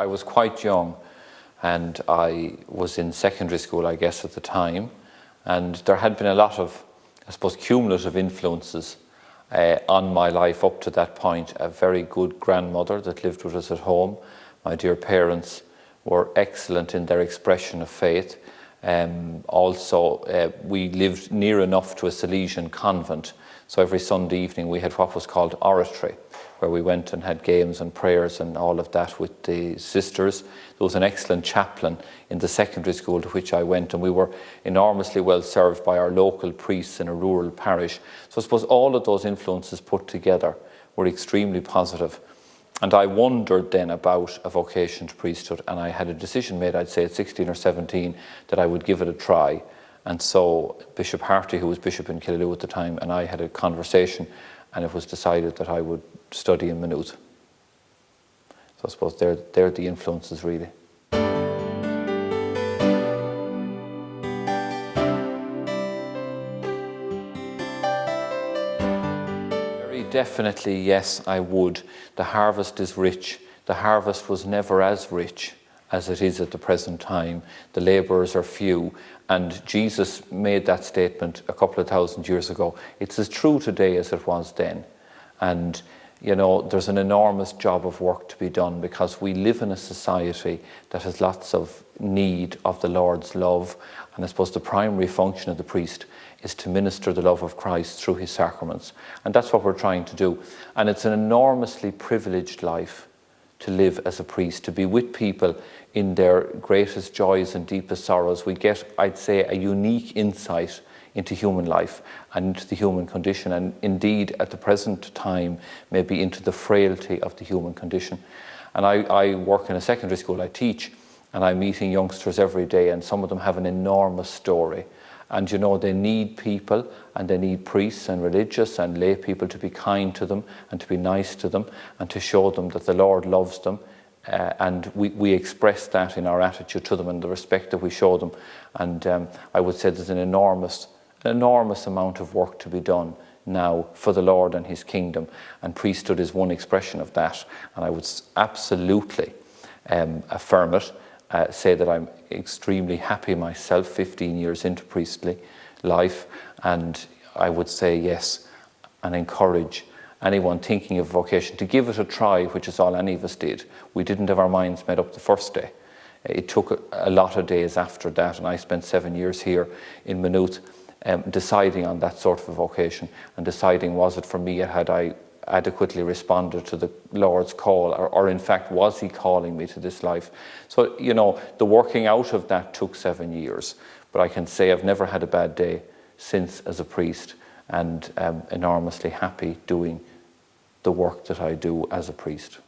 I was quite young, and I was in secondary school, I guess, at the time, and there had been a lot of, I suppose, cumulative influences on my life up to that point. A very good grandmother that lived with us at home. My dear parents were excellent in their expression of faith. Also, we lived near enough to a Salesian convent, so every Sunday evening we had what was called oratory, where we went and had games and prayers and all of that with the sisters. There was an excellent chaplain in the secondary school to which I went, and we were enormously well served by our local priests in a rural parish. So I suppose all of those influences put together were extremely positive. And I wondered then about a vocation to priesthood, and I had a decision made, I'd say at 16 or 17, that I would give it a try. And so Bishop Harty, who was bishop in Killaloe at the time, and I had a conversation, and it was decided that I would study in Maynooth. So I suppose they're the influences, really. Very definitely, yes, I would. The harvest is rich. The harvest was never as rich as it is at the present time. The labourers are few, and Jesus made that statement a couple of thousand years ago. It's as true today as it was then. And you know, there's an enormous job of work to be done, because we live in a society that has lots of need of the Lord's love, and I suppose the primary function of the priest is to minister the love of Christ through his sacraments, and that's what we're trying to do. And it's an enormously privileged life to live as a priest, to be with people in their greatest joys and deepest sorrows. We get, I'd say, a unique insight into human life and into the human condition, and indeed at the present time maybe into the frailty of the human condition. And I work in a secondary school, I teach, and I'm meeting youngsters every day, and some of them have an enormous story. And you know, they need people, and they need priests and religious and lay people to be kind to them and to be nice to them and to show them that the Lord loves them. And we express that in our attitude to them and the respect that we show them. And I would say there's an enormous amount of work to be done now for the Lord and his kingdom, and priesthood is one expression of that. And I would absolutely affirm it, say that I'm extremely happy myself 15 years into priestly life, and I would say yes and encourage anyone thinking of vocation to give it a try, which is all any of us did. We didn't have our minds made up the first day. It took a lot of days after that, and I spent 7 years here in Maynooth deciding on that sort of a vocation, and deciding, was it for me, had I adequately responded to the Lord's call, or in fact, was he calling me to this life? So, you know, the working out of that took 7 years, but I can say I've never had a bad day since as a priest, and enormously happy doing the work that I do as a priest.